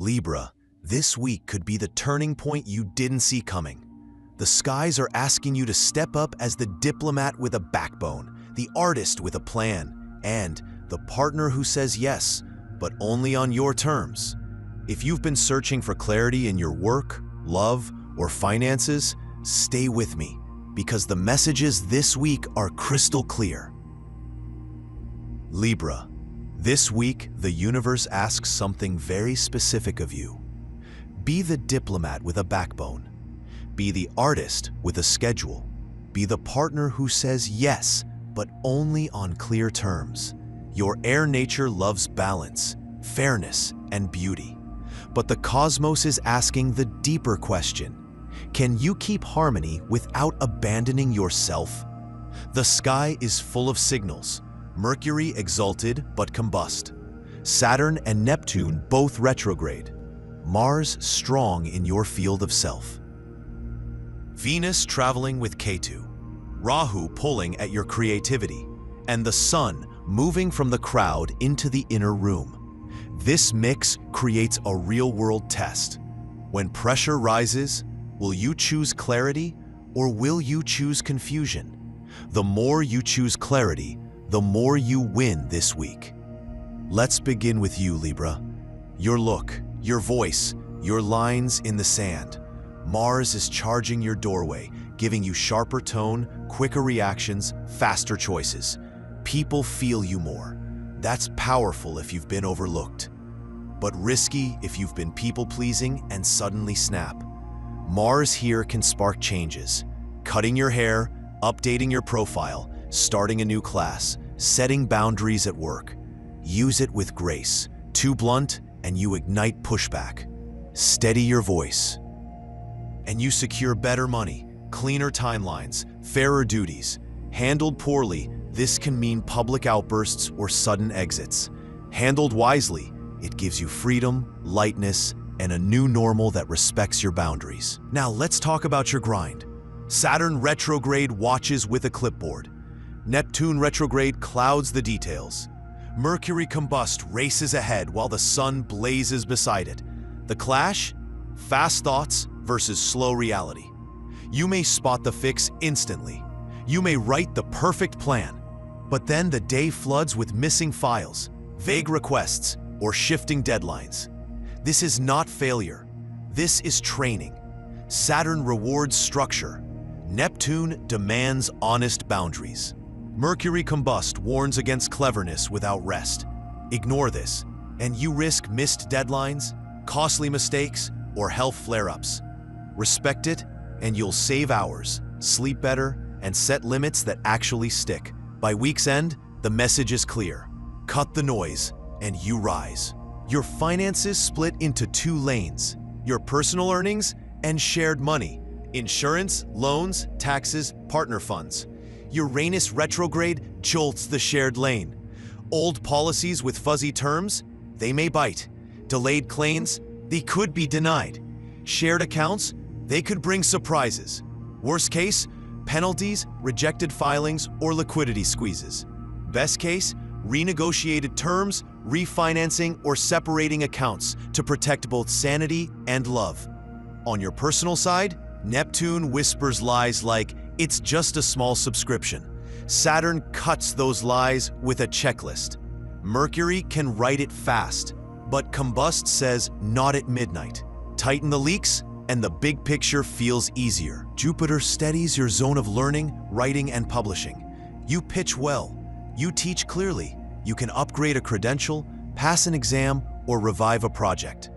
Libra, this week could be the turning point you didn't see coming. The skies are asking you to step up as the diplomat with a backbone, the artist with a plan, and the partner who says yes, but only on your terms. If you've been searching for clarity in your work, love, or finances, stay with me, because the messages this week are crystal clear. Libra, this week the universe asks something very specific of you. Be the diplomat with a backbone. Be the artist with a schedule. Be the partner who says yes, but only on clear terms. Your air nature loves balance, fairness, and beauty. But the cosmos is asking the deeper question. Can you keep harmony without abandoning yourself? The sky is full of signals. Mercury exalted but combust. Saturn and Neptune both retrograde. Mars strong in your field of self. Venus traveling with Ketu. Rahu pulling at your creativity. And the Sun moving from the crowd into the inner room. This mix creates a real-world test. When pressure rises, will you choose clarity or will you choose confusion? The more you choose clarity, the more you win this week. Let's begin with you, Libra. Your look, your voice, your lines in the sand. Mars is charging your doorway, giving you sharper tone, quicker reactions, faster choices. People feel you more. That's powerful if you've been overlooked, but risky if you've been people-pleasing and suddenly snap. Mars here can spark changes. Cutting your hair, updating your profile, starting a new class, setting boundaries at work. Use it with grace. Too blunt, and you ignite pushback. Steady your voice, and you secure better money, cleaner timelines, fairer duties. Handled poorly, this can mean public outbursts or sudden exits. Handled wisely, it gives you freedom, lightness, and a new normal that respects your boundaries. Now let's talk about your grind. Saturn retrograde watches with a clipboard. Neptune retrograde clouds the details. Mercury combust races ahead while the Sun blazes beside it. The clash? Fast thoughts versus slow reality. You may spot the fix instantly. You may write the perfect plan. But then the day floods with missing files, vague requests, or shifting deadlines. This is not failure. This is training. Saturn rewards structure. Neptune demands honest boundaries. Mercury combust warns against cleverness without rest. Ignore this, and you risk missed deadlines, costly mistakes, or health flare-ups. Respect it, and you'll save hours, sleep better, and set limits that actually stick. By week's end, the message is clear. Cut the noise, and you rise. Your finances split into two lanes: your personal earnings and shared money, insurance, loans, taxes, partner funds. Uranus retrograde jolts the shared lane. Old policies with fuzzy terms, they may bite. Delayed claims, they could be denied. Shared accounts, they could bring surprises. Worst case, penalties, rejected filings, or liquidity squeezes. Best case, renegotiated terms, refinancing, or separating accounts to protect both sanity and love. On your personal side, Neptune whispers lies like, "It's just a small subscription." Saturn cuts those lies with a checklist. Mercury can write it fast, but combust says not at midnight. Tighten the leaks, and the big picture feels easier. Jupiter steadies your zone of learning, writing, and publishing. You pitch well. You teach clearly. You can upgrade a credential, pass an exam, or revive a project.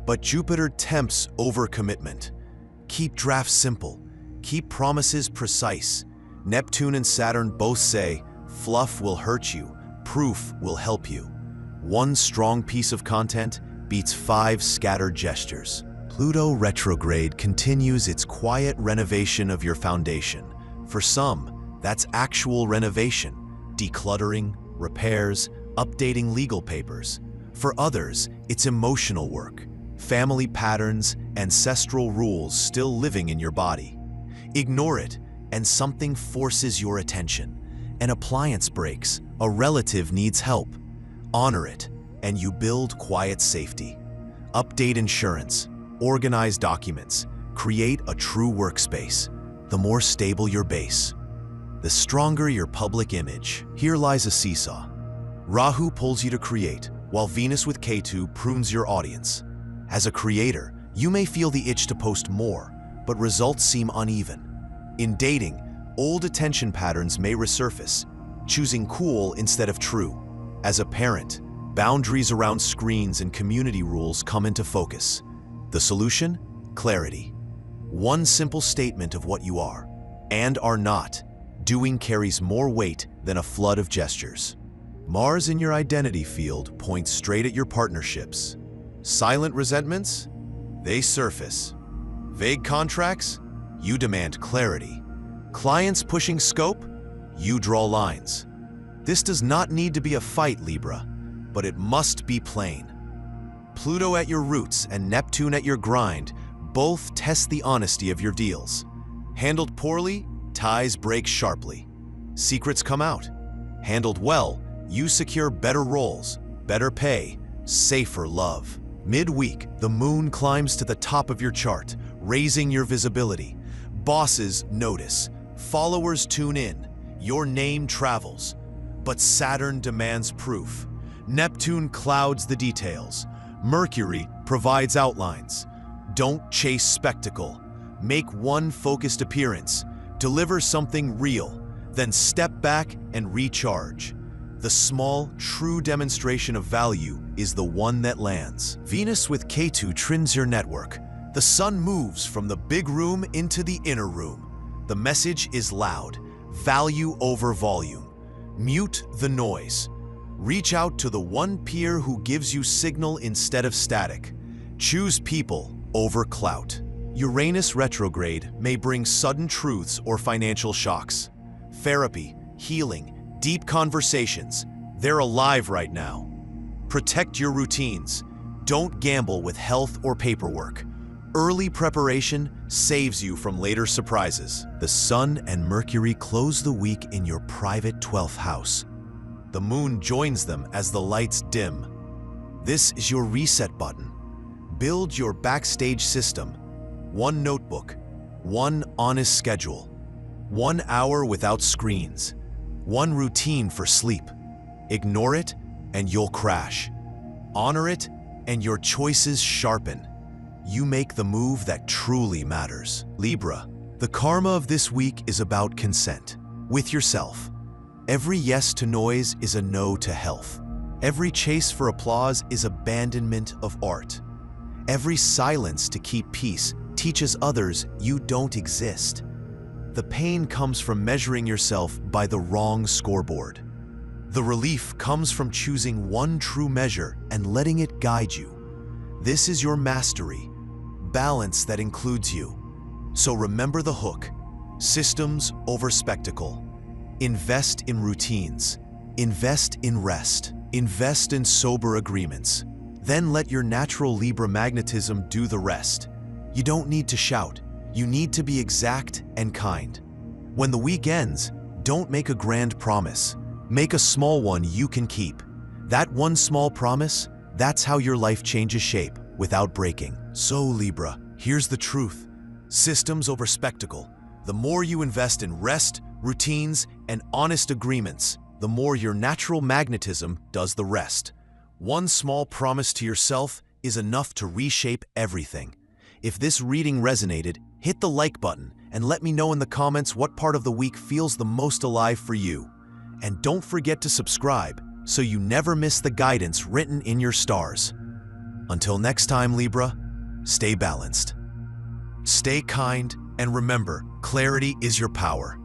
But Jupiter tempts overcommitment. Keep drafts simple. Keep promises precise. Neptune and Saturn both say, fluff will hurt you, proof will help you. One strong piece of content beats 5 scattered gestures. Pluto retrograde continues its quiet renovation of your foundation. For some, that's actual renovation, decluttering, repairs, updating legal papers. For others, it's emotional work, family patterns, ancestral rules still living in your body. Ignore it, and something forces your attention. An appliance breaks, a relative needs help. Honor it, and you build quiet safety. update insurance, organize documents, create a true workspace. The more stable your base, the stronger your public image. Here lies a seesaw. Rahu pulls you to create, while Venus with Ketu prunes your audience. As a creator, you may feel the itch to post more, but results seem uneven. In dating, old attention patterns may resurface, choosing cool instead of true. As a parent, boundaries around screens and community rules come into focus. The solution? Clarity. One simple statement of what you are and are not doing carries more weight than a flood of gestures. Mars in your identity field points straight at your partnerships. Silent resentments? They surface. Vague contracts? You demand clarity. Clients pushing scope? You draw lines. This does not need to be a fight, Libra, but it must be plain. Pluto at your roots and Neptune at your grind both test the honesty of your deals. Handled poorly, ties break sharply. Secrets come out. Handled well, you secure better roles, better pay, safer love. Midweek, the moon climbs to the top of your chart, raising your visibility. Bosses notice, followers tune in, your name travels. But Saturn demands proof. Neptune clouds the details. Mercury provides outlines. Don't chase spectacle. Make one focused appearance. Deliver something real, then step back and recharge. The small, true demonstration of value is the one that lands. Venus with Ketu trims your network. The sun moves from the big room into the inner room. The message is loud. Value over volume. Mute the noise. Reach out to the one peer who gives you signal instead of static. Choose people over clout. Uranus retrograde may bring sudden truths or financial shocks. Therapy, healing, deep conversations, they're alive right now. Protect your routines. Don't gamble with health or paperwork. Early preparation saves you from later surprises. The Sun and Mercury close the week in your private 12th house. The moon joins them as the lights dim. This is your reset button. Build your backstage system. One notebook, one honest schedule, 1 hour without screens, one routine for sleep. Ignore it and you'll crash. Honor it and your choices sharpen. You make the move that truly matters. Libra, the karma of this week is about consent with yourself. Every yes to noise is a no to health. Every chase for applause is abandonment of art. Every silence to keep peace teaches others you don't exist. The pain comes from measuring yourself by the wrong scoreboard. The relief comes from choosing one true measure and letting it guide you. This is your mastery, balance that includes you. So remember the hook: systems over spectacle. Invest in routines. Invest in rest. Invest in sober agreements. Then let your natural Libra magnetism do the rest. You don't need to shout. You need to be exact and kind. When the week ends, don't make a grand promise. Make a small one you can keep. That one small promise, that's how your life changes shape without breaking. So Libra, here's the truth. Systems over spectacle. The more you invest in rest, routines, and honest agreements, the more your natural magnetism does the rest. One small promise to yourself is enough to reshape everything. If this reading resonated, hit the like button and let me know in the comments what part of the week feels the most alive for you. And don't forget to subscribe so you never miss the guidance written in your stars. Until next time, Libra, stay balanced. Stay kind, and remember, clarity is your power.